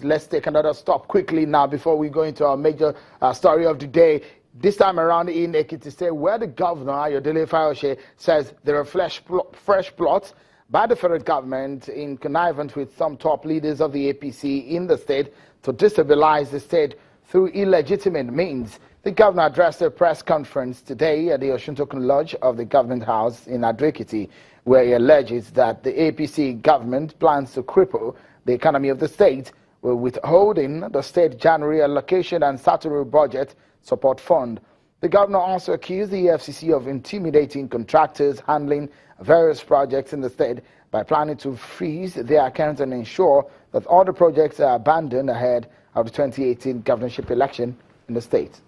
Let's take another stop quickly now before we go into our major story of the day. This time around in INEC, say where the governor, Ayodele Fayose, says there are fresh plots by the federal government in connivance with some top leaders of the APC in the state to destabilize the state through illegitimate means. The governor addressed a press conference today at the Osuntokun Lodge of the Government House in Ado-Ekiti, where he alleges that the APC government plans to cripple the economy of the state, withholding the state January allocation and statutory budget support fund. The governor also accused the FCC of intimidating contractors handling various projects in the state by planning to freeze their accounts and ensure that all the projects are abandoned ahead of the 2018 governorship election in the state.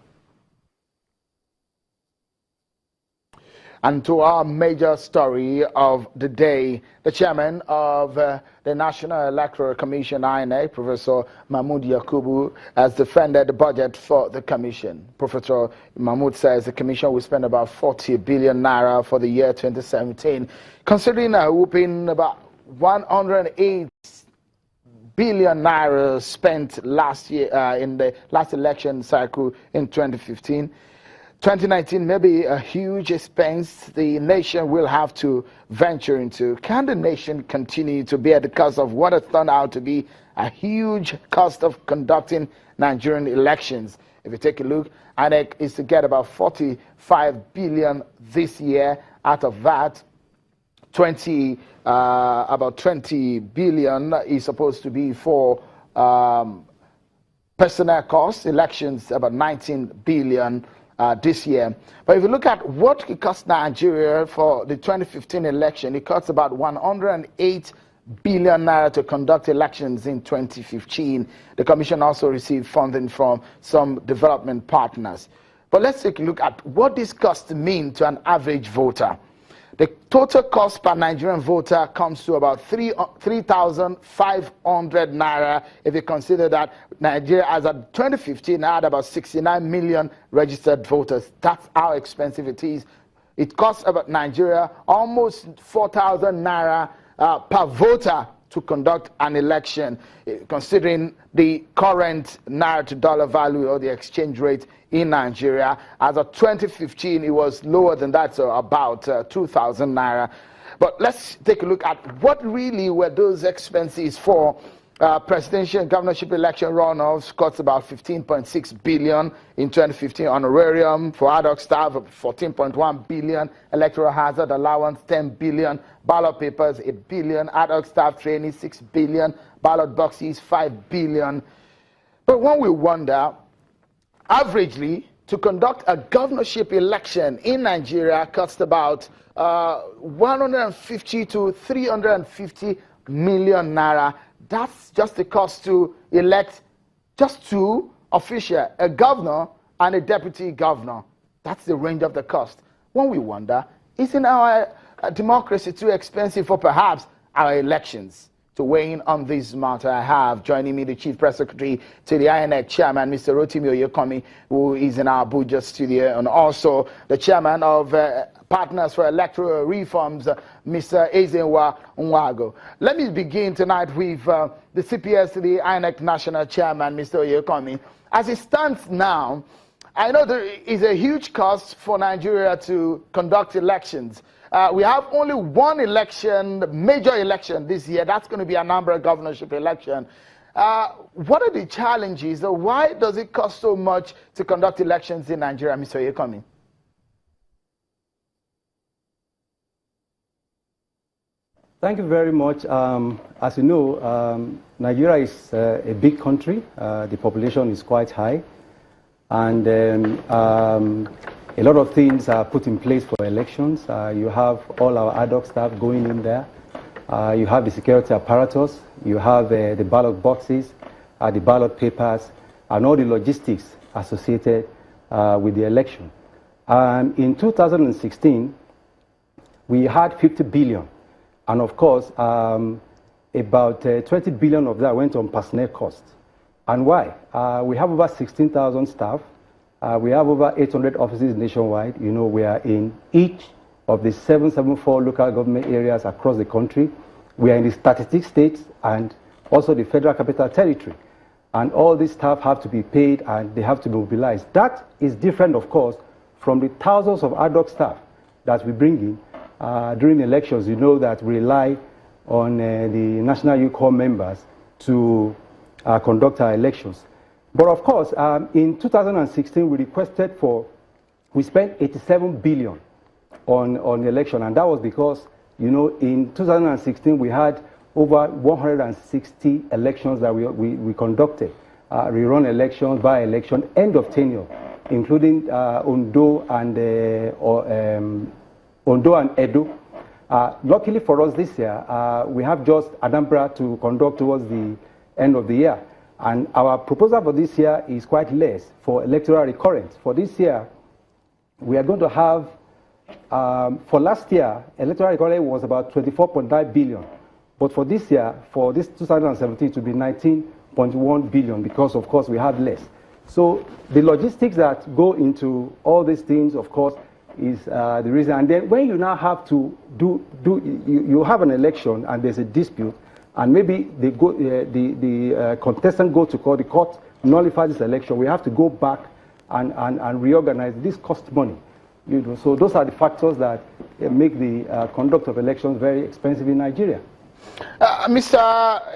And to our major story of the day, the chairman of the National Electoral Commission, INEC, Professor Mahmood Yakubu, has defended the budget for the commission. Professor Mahmood says the commission will spend about 40 billion naira for the year 2017, considering a whooping about 108 billion naira spent last year in the last election cycle in 2015. 2019 may be a huge expense the nation will have to venture into. Can the nation continue to bear the cost of what has turned out to be a huge cost of conducting Nigerian elections? If you take a look, INEC is to get about 45 billion this year. Out of that, about 20 billion is supposed to be for personnel costs, elections about 19 billion. This year. But if you look at what it cost Nigeria for the 2015 election, it cost about 108 billion naira to conduct elections in 2015. The commission also received funding from some development partners. But let's take a look at what this cost mean to an average voter. The total cost per Nigerian voter comes to about 3,500 naira if you consider that Nigeria, as of 2015, had about 69 million registered voters. That's how expensive it is. It costs about Nigeria almost 4,000 naira per voter to conduct an election, considering the current naira to dollar value or the exchange rate in Nigeria. As of 2015, it was lower than that, so about 2,000 naira. But let's take a look at what really were those expenses for. Presidential and governorship election runoffs cost about 15.6 billion in 2015, honorarium for ad hoc staff 14.1 billion, electoral hazard allowance 10 billion, ballot papers 8 billion, ad hoc staff training 6 billion, ballot boxes 5 billion. But when we wonder, averagely, to conduct a governorship election in Nigeria costs about 150 to 350 million naira. That's just the cost to elect just two officials, a governor and a deputy governor. That's the range of the cost. When we wonder, isn't our democracy too expensive for perhaps our elections? To weigh in on this matter, I have joining me the Chief Press Secretary to the INEC Chairman, Mr. Rotimi Oyekomi, who is in our Abuja studio, and also the Chairman of Partners for Electoral Reforms, Mr. Ezenwa Nwago. Let me begin tonight with the CPS, the INEC National Chairman, Mr. Oyekomi. As it stands now, I know there is a huge cost for Nigeria to conduct elections. We have only one election, major election this year. That's going to be a Anambra governorship election. What are the challenges? Why does it cost so much to conduct elections in Nigeria, Mr. Oyekomi? Thank you very much. As you know, Nigeria is a big country. The population is quite high. And a lot of things are put in place for elections. You have all our ad hoc staff going in there. You have the security apparatus. You have the ballot boxes, the ballot papers, and all the logistics associated with the election. In 2016, we had 50 billion. And of course, about 20 billion of that went on personnel costs. And why? We have over 16,000 staff. We have over 800 offices nationwide. You know, we are in each of the 774 local government areas across the country. We are in the 36 states and also the Federal Capital Territory. and all these staff have to be paid and they have to be mobilized. That is different, of course, from the thousands of ad hoc staff that we bring in during elections. You know that we rely on the National Youth Corps members to conduct our elections. But of course, in 2016, we spent 87 billion on the election, and that was because, you know, in 2016 we had over 160 elections that we conducted, rerun elections, by-election, end of tenure, including Ondo and Edo. Luckily for us this year, we have just Anambra to conduct towards the end of the year. And our proposal for this year is quite less for electoral recurrence. For this year, we are going to have, for last year, electoral recurrence was about 24.9 billion. But for this year, for this 2017, it will be 19.1 billion because, of course, we have less. So the logistics that go into all these things, of course, is the reason. And then when you now have to you have an election and there's a dispute, and maybe they go, the contestant go to court, the court nullifies this election, we have to go back and reorganize. This costs money. You know, so those are the factors that make the conduct of elections very expensive in Nigeria. Mr.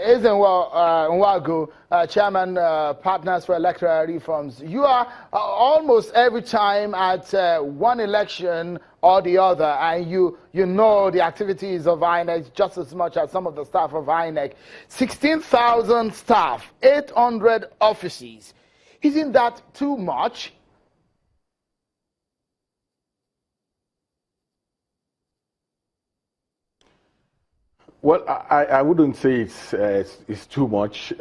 Ezenwa Nwagu, Chairman, Partners for Electoral Reforms, you are almost every time at one election or the other, and you know the activities of INEC just as much as some of the staff of INEC. 16,000 staff, 800 offices. Isn't that too much? Well, I wouldn't say it's too much.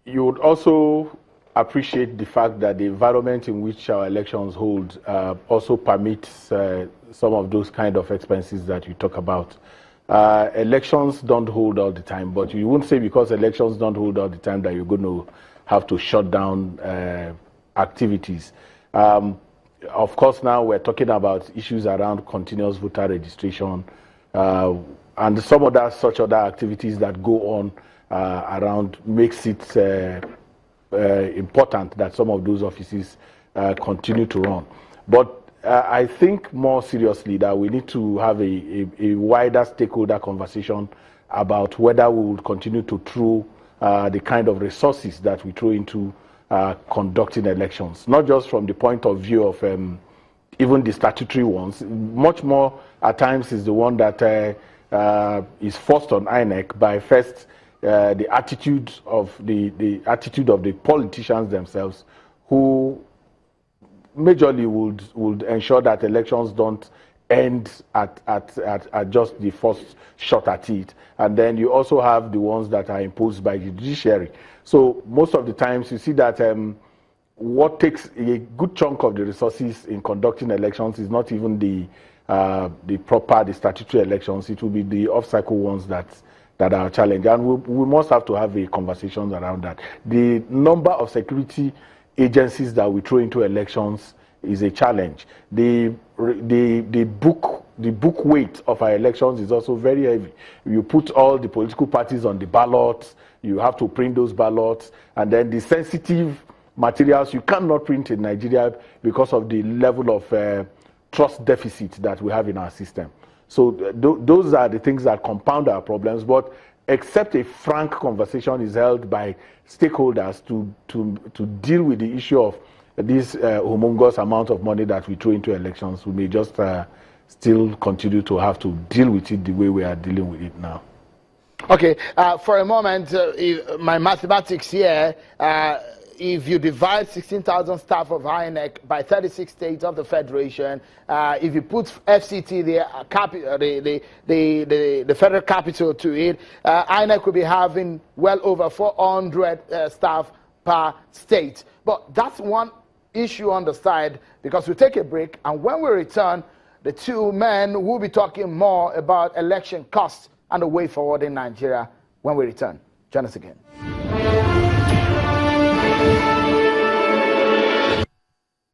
You would also appreciate the fact that the environment in which our elections hold also permits some of those kind of expenses that you talk about. Elections don't hold all the time, but you won't say because elections don't hold all the time that you're going to have to shut down activities. Of course, now we're talking about issues around continuous voter registration, and some other such other activities that go on around makes it important that some of those offices continue to run. But I think more seriously that we need to have a wider stakeholder conversation about whether we will continue to throw the kind of resources that we throw into conducting elections, not just from the point of view of even the statutory ones. Much more at times is the one that is forced on INEC by first the attitude of the politicians themselves, who majorly would ensure that elections don't end at just the first shot at it. And then you also have the ones that are imposed by the judiciary. So most of the times you see that what takes a good chunk of the resources in conducting elections is not even the statutory elections. It will be the off-cycle ones that are a challenge, and we must have to have a conversation around that. The number of security agencies that we throw into elections is a challenge. The book weight of our elections is also very heavy. You put all the political parties on the ballots, you have to print those ballots, and then the sensitive materials you cannot print in Nigeria because of the level of trust deficit that we have in our system. So those are the things that compound our problems. But except a frank conversation is held by stakeholders to deal with the issue of this humongous amount of money that we throw into elections, we may just still continue to have to deal with it the way we are dealing with it now. Okay, for a moment, my mathematics here, if you divide 16,000 staff of INEC by 36 states of the Federation, if you put FCT, the federal capital to it, INEC will be having well over 400 staff per state. But that's one issue on the side, because we take a break, and when we return, the two men will be talking more about election costs and the way forward in Nigeria when we return. Join us again.